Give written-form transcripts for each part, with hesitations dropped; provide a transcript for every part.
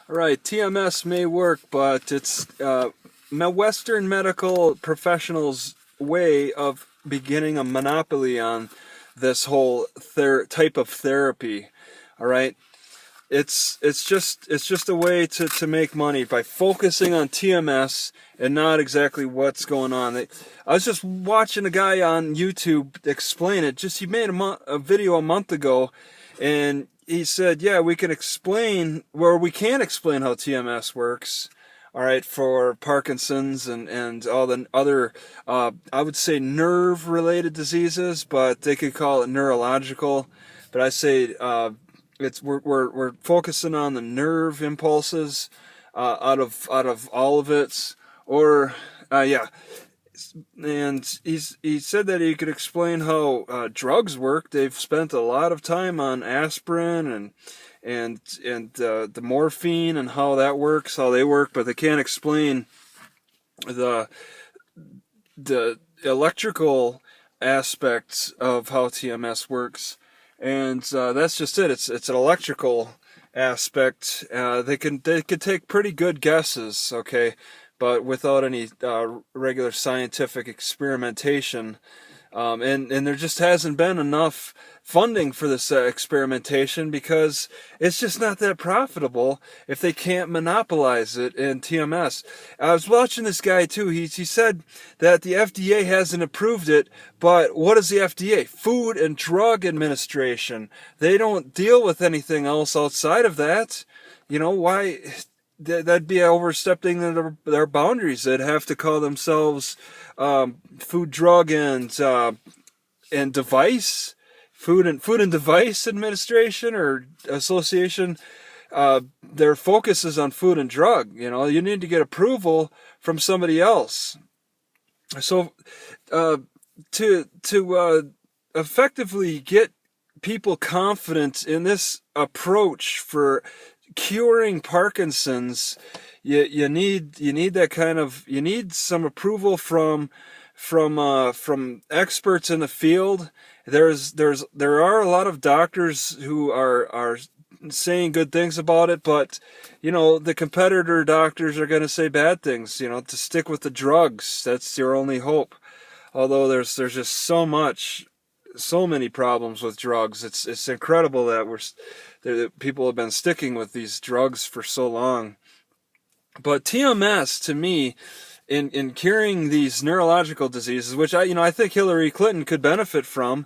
All right, TMS may work, but it's Western medical professionals' way of beginning a monopoly on this whole type of therapy. All right, it's just a way to make money by focusing on TMS and not exactly what's going on. I was just watching a guy on YouTube explain it. He made a video a month ago, and he said, "Yeah, we can explain, where we can explain how TMS works." All right, for Parkinson's and all the other, I would say nerve-related diseases, but they could call it neurological. But I say we're focusing on the nerve impulses out of all of it, or yeah. And he said that he could explain how drugs work. They've spent a lot of time on aspirin and the morphine and how that works, how they work, but they can't explain the the electrical aspects of how TMS works. And that's just it. It's an electrical aspect. They could take pretty good guesses, okay, but without any regular scientific experimentation. And there just hasn't been enough funding for this experimentation because it's just not that profitable if they can't monopolize it in TMS. I was watching this guy too. He said that the FDA hasn't approved it, but what is the FDA? Food and Drug Administration. They don't deal with anything else outside of that. You know, why? That'd be overstepping their boundaries. They'd have to call themselves Food, Drug, and Device, Food and Device Administration or Association. Their focus is on food and drug. You know, you need to get approval from somebody else. So to effectively get people confident in this approach for curing Parkinson's, you need that kind of, you need some approval from experts in the field. There are a lot of doctors who are saying good things about it, but you know, the competitor doctors are going to say bad things. You know, to stick with the drugs, that's your only hope. Although there's just so many problems with drugs. It's incredible that people have been sticking with these drugs for so long. But TMS, to me, in curing these neurological diseases, which I think Hillary Clinton could benefit from,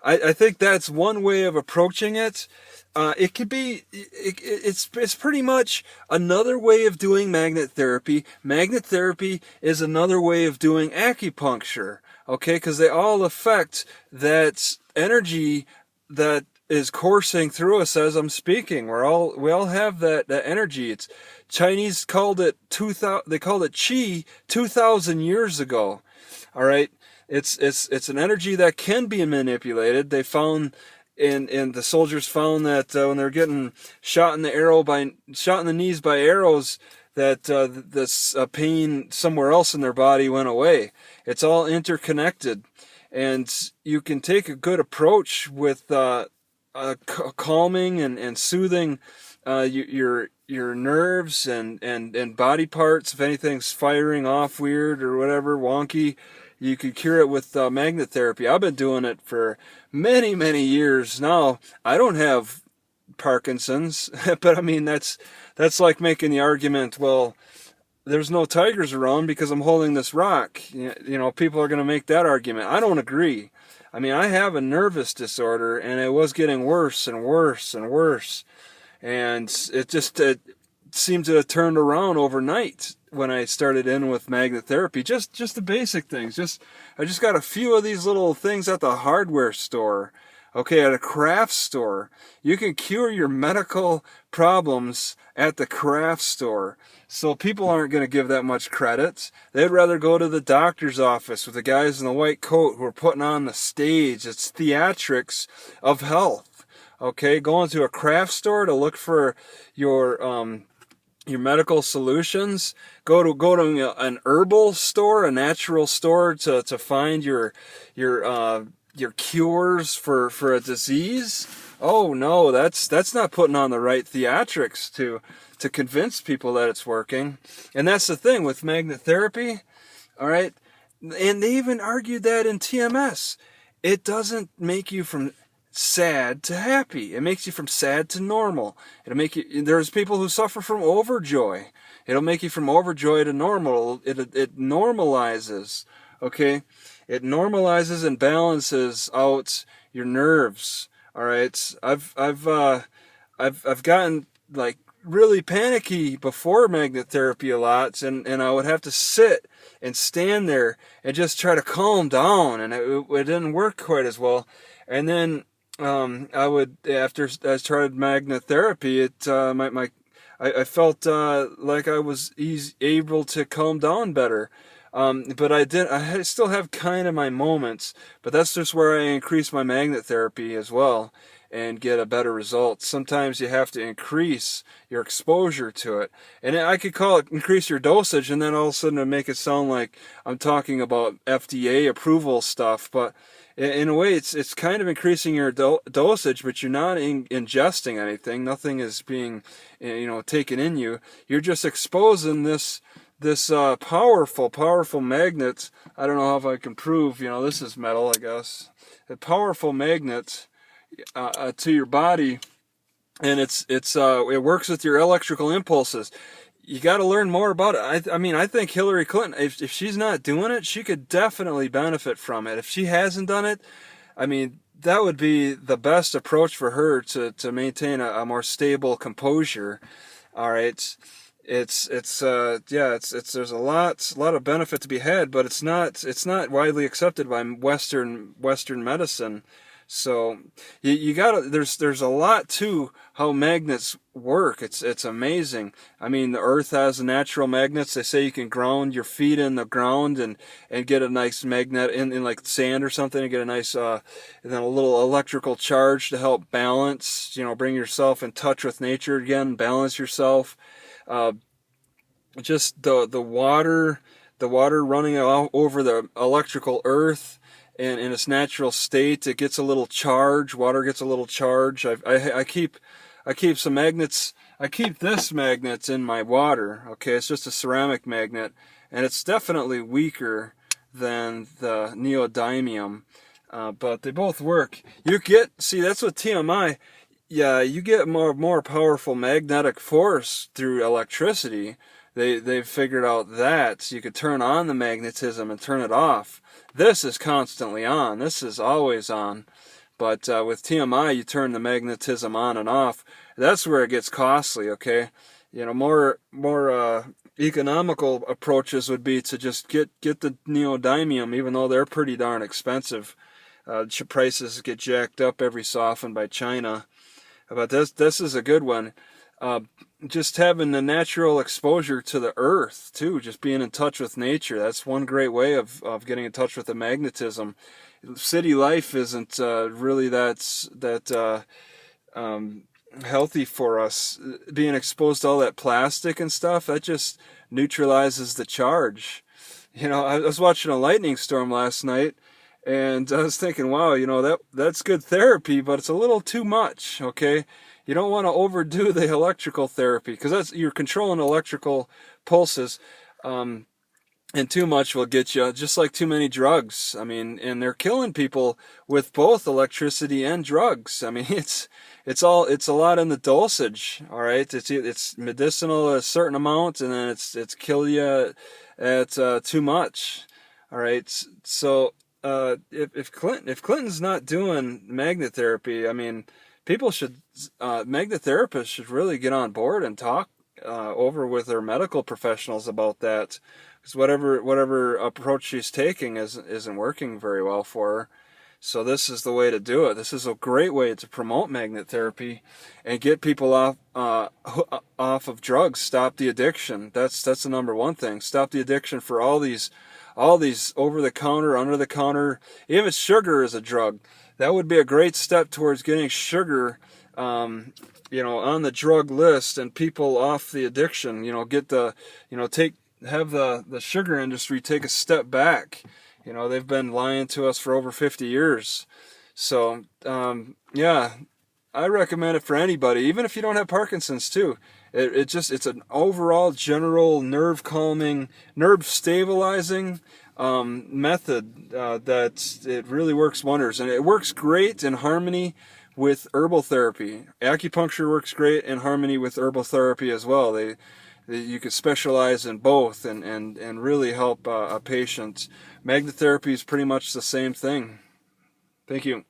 I think that's one way of approaching it. It could be, it's pretty much another way of doing magnet therapy. Magnet therapy is another way of doing acupuncture, okay? Because they all affect that energy that is coursing through us as I'm speaking. We all have that energy. It's Chinese called it they called it qi 2,000 years ago. All right, it's an energy that can be manipulated. They found and the soldiers found that when they're getting shot in the knees by arrows, that this pain somewhere else in their body went away. It's all interconnected, and you can take a good approach with calming and soothing your nerves and body parts. If anything's firing off weird or whatever, wonky, you could cure it with magnet therapy. I've been doing it for many, many years now. I don't have Parkinson's, but I mean, that's like making the argument, well, there's no tigers around because I'm holding this rock. You know, people are going to make that argument. I don't agree. I mean, I have a nervous disorder, and it was getting worse and worse and worse. And it seemed to have turned around overnight when I started in with magnet therapy. Just the basic things. I just got a few of these little things at the hardware store. Okay, at a craft store. You can cure your medical problems at the craft store. So people aren't going to give that much credit. They'd rather go to the doctor's office with the guys in the white coat who are putting on the stage. It's theatrics of health. Okay, going to a craft store to look for your medical solutions. Go to an herbal store, a natural store to find your your cures for a disease. Oh no, that's not putting on the right theatrics to convince people that it's working. And that's the thing with magnet therapy. All right, and they even argued that in TMS, it doesn't make you from sad to happy. It makes you from sad to normal. It'll make you. There's people who suffer from overjoy. It'll make you from overjoy to normal. It normalizes. Okay, it normalizes and balances out your nerves. All right, I've gotten like really panicky before magnet therapy a lot, and I would have to sit and stand there and just try to calm down, and it didn't work quite as well. And then I would, after I started magnet therapy, I felt like I was able to calm down better. But I still have kind of my moments, but that's just where I increase my magnet therapy as well and get a better result. Sometimes you have to increase your exposure to it. And I could call it increase your dosage, and then all of a sudden it make it sound like I'm talking about FDA approval stuff, but in a way it's kind of increasing your dosage, but you're not ingesting anything. Nothing is being taken in you. You're just exposing this powerful magnet. I don't know if I can prove, this is metal, I guess. A powerful magnet to your body, and it works with your electrical impulses. You got to learn more about it. I think Hillary Clinton, if she's not doing it, she could definitely benefit from it. If she hasn't done it, that would be the best approach for her to maintain a more stable composure. All right. There's a lot of benefit to be had, but it's not widely accepted by Western medicine. So you gotta, there's a lot to how magnets work. It's amazing. The earth has natural magnets. They say you can ground your feet in the ground and get a nice magnet in like sand or something, and get a nice and then a little electrical charge to help balance, bring yourself in touch with nature again, balance yourself. Just the water running over the electrical earth, and in its natural state, it gets a little charge. Water gets a little charge. I keep some magnets. I keep this magnet in my water. Okay, it's just a ceramic magnet, and it's definitely weaker than the neodymium, but they both work. That's what TMI. Yeah, you get more powerful magnetic force through electricity. They've figured out that you could turn on the magnetism and turn it off. This is constantly on. This is always on. But with TMI, you turn the magnetism on and off. That's where it gets costly, okay? More economical approaches would be to just get the neodymium, even though they're pretty darn expensive. Prices get jacked up every so often by China. But this is a good one. Just having the natural exposure to the earth too, just being in touch with nature. That's one great way of getting in touch with the magnetism. City life isn't really that healthy for us. Being exposed to all that plastic and stuff, that just neutralizes the charge. I was watching a lightning storm last night, and I was thinking, wow, that's good therapy, but it's a little too much, okay? You don't want to overdo the electrical therapy, because you're controlling electrical pulses, and too much will get you, just like too many drugs. And they're killing people with both electricity and drugs. It's a lot in the dosage. All right, it's medicinal a certain amount, and then it's kill you at too much. All right, so if Clinton's not doing magnet therapy, people should, magnet therapists should really get on board and talk over with their medical professionals about that, because whatever approach she's taking isn't working very well for her. So this is the way to do it. This is a great way to promote magnet therapy and get people off of drugs. Stop the addiction. That's the number one thing. Stop the addiction for all these over the counter, under the counter. Even sugar is a drug. That would be a great step towards getting sugar, on the drug list and people off the addiction. Have the sugar industry take a step back, You know, they've been lying to us for over 50 years. So, yeah, I recommend it for anybody, even if you don't have Parkinson's too. It's an overall general nerve calming, nerve stabilizing method that it really works wonders, and it works great in harmony with herbal therapy. Acupuncture works great in harmony with herbal therapy as well. You could specialize in both and really help a patient. Magnet therapy is pretty much the same thing. Thank you.